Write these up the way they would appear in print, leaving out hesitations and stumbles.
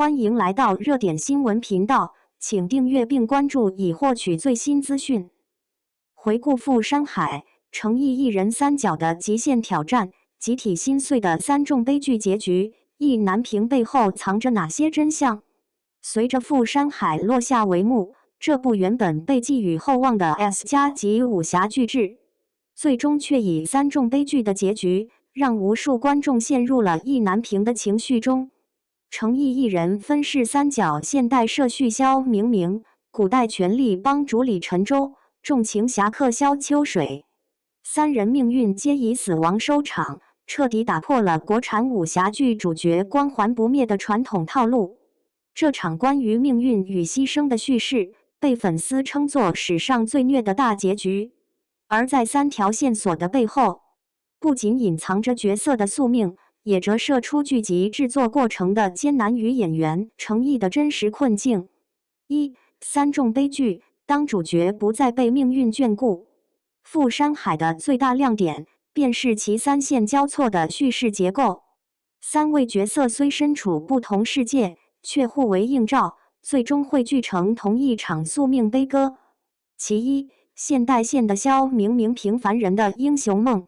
欢迎来到热点新闻频道，请订阅并关注以获取最新资讯。回顾赴山海、诚毅一人三角的极限挑战，集体心碎的三众悲剧结局，意难平背后藏着哪些真相？随着赴山海落下帷幕，这部原本被寄予厚望的 S+ 级武侠巨制，最终却以三众悲剧的结局，让无数观众陷入了意难平的情绪中。诚毅一人分饰三角现代社畜萧明明、古代权力帮主李晨舟、重情侠客萧秋水，三人命运皆以死亡收场，彻底打破了国产武侠剧主角光环不灭的传统套路。这场关于命运与牺牲的叙事，被粉丝称作史上最虐的大结局。而在三条线索的背后，不仅隐藏着角色的宿命，也折射出剧集制作过程的艰难与演员诚意的真实困境。三众悲剧，当主角不再被命运眷顾。赴山海的最大亮点，便是其三线交错的叙事结构。三位角色虽身处不同世界，却互为映照，最终汇聚成同一场宿命悲歌。其一，现代线的萧明明平凡人的英雄梦。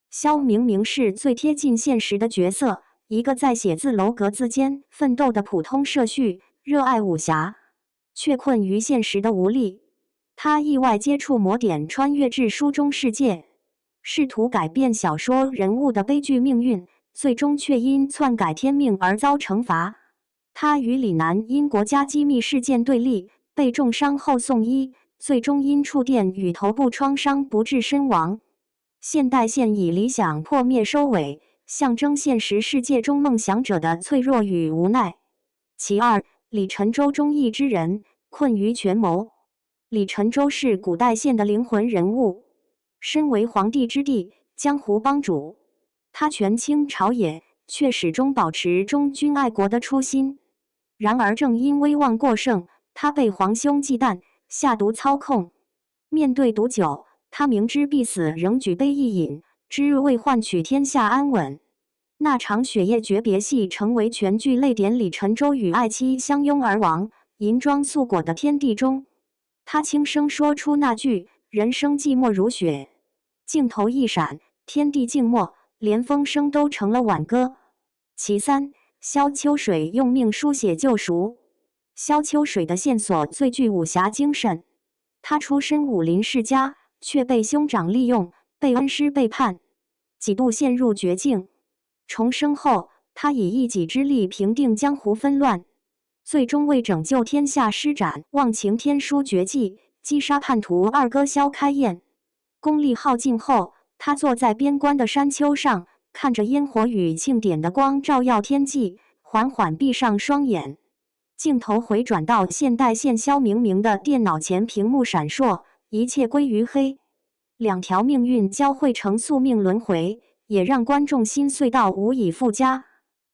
萧明明是最贴近现实的角色，一个在写字楼格子间奋斗的普通社畜，热爱武侠，却困于现实的无力。他意外接触魔典，穿越至书中世界，试图改变小说人物的悲剧命运，最终却因篡改天命而遭惩罚。他与李楠因国家机密事件对立，被重伤后送医，最终因触电与头部创伤不治身亡。现代线以理想破灭收尾，象征现实世界中梦想者的脆弱与无奈。其二，李晨舟忠义之人，困于权谋。李晨舟是古代线的灵魂人物，身为皇帝之弟，江湖帮主，他权倾朝野，却始终保持忠君爱国的初心。然而正因威望过剩，他被皇兄忌惮，下毒操控。面对毒酒，他明知必死，仍举杯一饮，只为换取天下安稳。那场血液诀别戏成为全剧泪点。李晨舟与爱妻相拥而亡，银装素裹的天地中，他轻声说出那句“人生寂寞如雪”。镜头一闪，天地静默，连风声都成了挽歌。其三，萧秋水用命书写救赎。萧秋水的线索最具武侠精神，他出身武林世家，却被兄长利用，被恩师背叛，几度陷入绝境。重生后，他以一己之力平定江湖纷乱，最终为拯救天下施展忘情天书绝技，击杀叛徒二哥萧开燕。功力耗尽后，他坐在边关的山丘上，看着烟火与庆典的光照耀天际，缓缓闭上双眼。镜头回转到现代线萧明明的电脑前，屏幕闪烁，一切归于黑。两条命运交汇成宿命轮回，也让观众心碎到无以复加。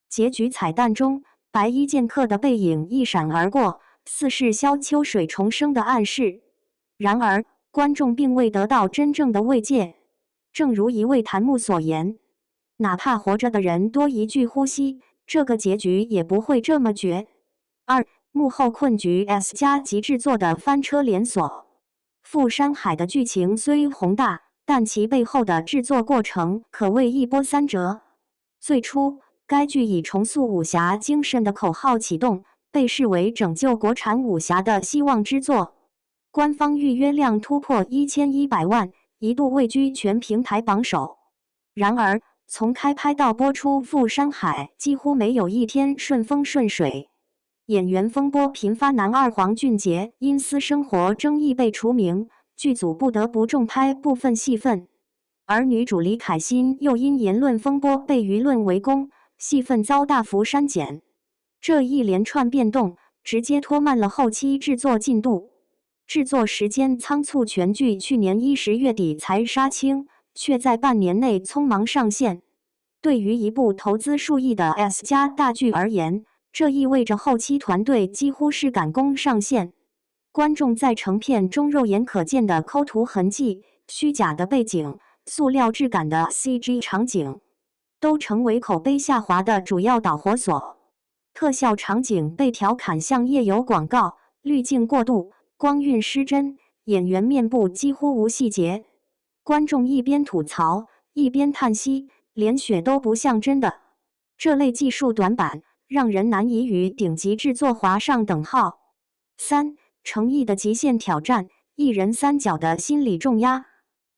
结局彩蛋中，白衣剑客的背影一闪而过，似是萧秋水重生的暗示。然而，观众并未得到真正的慰藉。正如一位弹幕所言，哪怕活着的人多一句呼吸，这个结局也不会这么绝。二，幕后困局 S+ 级制作的翻车连锁。赴山海的剧情虽宏大，但其背后的制作过程可谓一波三折。最初，该剧以重塑武侠精神的口号启动，被视为拯救国产武侠的希望之作。官方预约量突破1100万，一度位居全平台榜首。然而，从开拍到播出，赴山海几乎没有一天顺风顺水。演员风波频发，男二黄俊杰因私生活争议被除名，剧组不得不重拍部分戏份。而女主李凯欣又因言论风波被舆论围攻，戏份遭大幅删减。这一连串变动直接拖慢了后期制作进度，制作时间仓促，全剧去年10月底才杀青，却在半年内匆忙上线。对于一部投资数亿的 S+ 大剧而言，这意味着后期团队几乎是赶工上线。观众在成片中肉眼可见的抠图痕迹、虚假的背景、塑料质感的 CG 场景，都成为口碑下滑的主要导火索。特效场景被调侃像夜游广告，滤镜过度，光晕失真，演员面部几乎无细节。观众一边吐槽，一边叹息，连血都不像真的。这类技术短板让人难以与顶级制作划上等号。3. 程毅的极限挑战，一人三角的心理重压。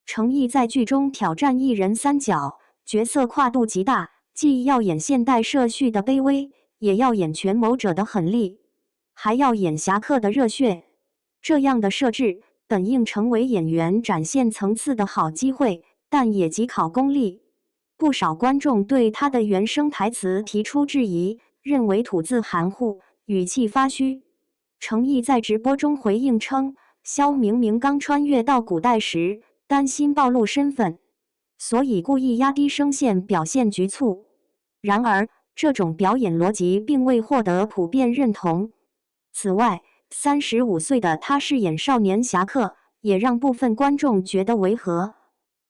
程毅在剧中挑战一人三角，角色跨度极大，既要演现代社畜的卑微，也要演权谋者的狠厉，还要演侠客的热血。这样的设置本应成为演员展现层次的好机会，但也极考功力。不少观众对他的原声台词提出质疑，认为吐字含糊，语气发虚。程毅在直播中回应称，肖明明刚穿越到古代时，担心暴露身份，所以故意压低声线表现局促。然而，这种表演逻辑并未获得普遍认同。此外，35岁的他饰演少年侠客，也让部分观众觉得违和。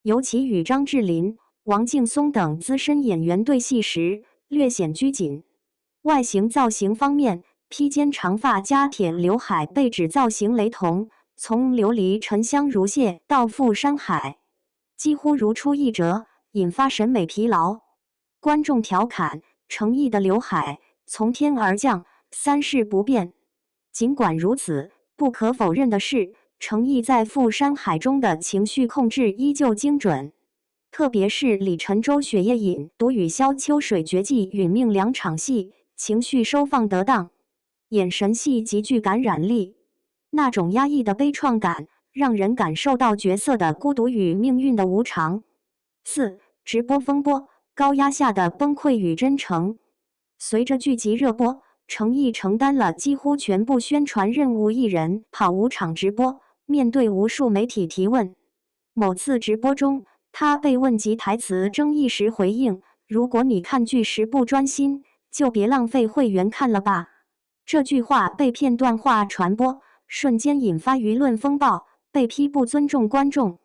尤其与张智霖、王劲松等资深演员对戏时，略显拘谨。外形造型方面，披肩长发加铁刘海被指造型雷同，从琉璃沉香如屑到富山海，几乎如出一辙，引发审美疲劳。观众调侃程毅的刘海从天而降，三世不变。尽管如此，不可否认的是，程毅在富山海中的情绪控制依旧精准。特别是李晨周雪夜饮独与萧秋水绝技殒命两场戏，情绪收放得当，眼神戏极具感染力。那种压抑的悲怆感，让人感受到角色的孤独与命运的无常。4. 直播风波，高压下的崩溃与真诚。随着剧集热播，程毅承担了几乎全部宣传任务，一人跑5场直播，面对无数媒体提问。某次直播中，他被问及台词争议时回应：“如果你看剧时不专心，就别浪费会员看了吧。”这句话被片段化传播，瞬间引发舆论风暴，被批不尊重观众。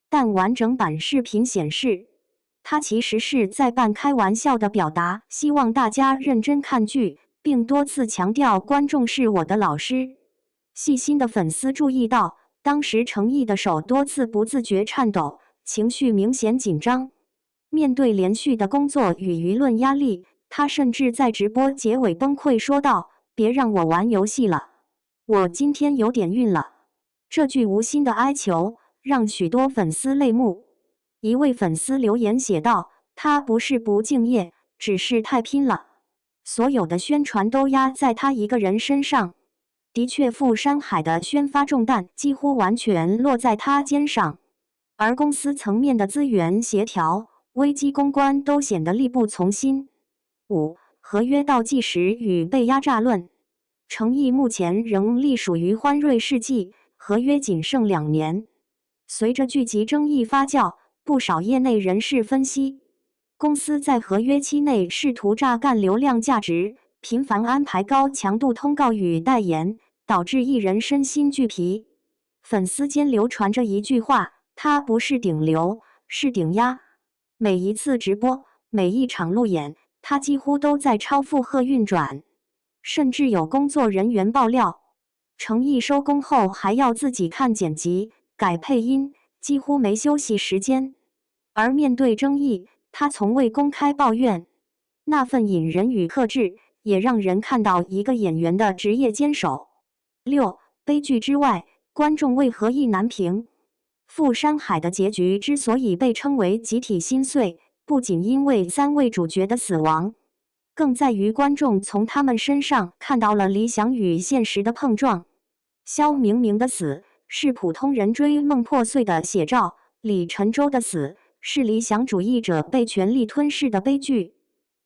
但完整版视频显示，他其实是在半开玩笑的表达，希望大家认真看剧，并多次强调观众是我的老师。细心的粉丝注意到，当时程毅的手多次不自觉颤抖，情绪明显紧张。面对连续的工作与舆论压力，他甚至在直播结尾崩溃说道：“别让我玩游戏了，我今天有点晕了。”这句无心的哀求让许多粉丝泪目。一位粉丝留言写道：“他不是不敬业，只是太拼了，所有的宣传都压在他一个人身上。”的确，富山海的宣发重担几乎完全落在他肩上，而公司层面的资源协调、危机公关都显得力不从心。5. 合约倒计时与被压榨论。程毅目前仍隶属于欢瑞世纪，合约仅剩2年。随着剧集争议发酵，不少业内人士分析，公司在合约期内试图榨干流量价值，频繁安排高强度通告与代言，导致艺人身心俱疲。粉丝间流传着一句话：“他不是顶流，是顶压。”每一次直播，每一场路演，他几乎都在超负荷运转。甚至有工作人员爆料，程毅收工后还要自己看剪辑、改配音，几乎没休息时间。而面对争议，他从未公开抱怨，那份隐忍与克制，也让人看到一个演员的职业坚守。6. 悲剧之外，观众为何意难平？富山海的结局之所以被称为集体心碎，不仅因为3位主角的死亡，更在于观众从他们身上看到了理想与现实的碰撞。肖明明的死是普通人追梦破碎的写照，李晨周的死是理想主义者被权力吞噬的悲剧，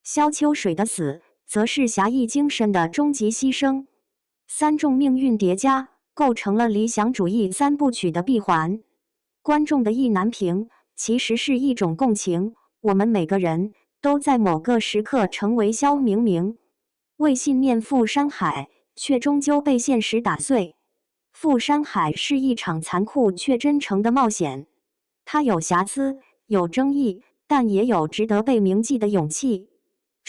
萧秋水的死则是侠义精神的终极牺牲。3重命运叠加，构成了理想主义3部曲的闭环。观众的意难平，其实是一种共情，我们每个人都在某个时刻成为肖明明，为信念赴山海，却终究被现实打碎。赴山海是一场残酷却真诚的冒险，它有瑕疵，有争议，但也有值得被铭记的勇气。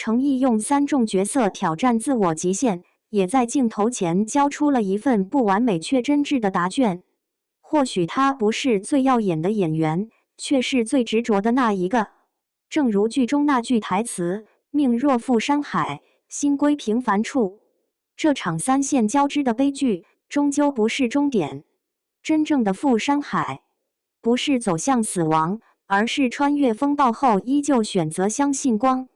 程毅用3种角色挑战自我极限，也在镜头前交出了一份不完美却真挚的答卷。或许他不是最耀眼的演员，却是最执着的那一个。正如剧中那句台词：“命若负山海，心归平凡处。”这场3线交织的悲剧，终究不是终点。真正的负山海，不是走向死亡，而是穿越风暴后依旧选择相信光。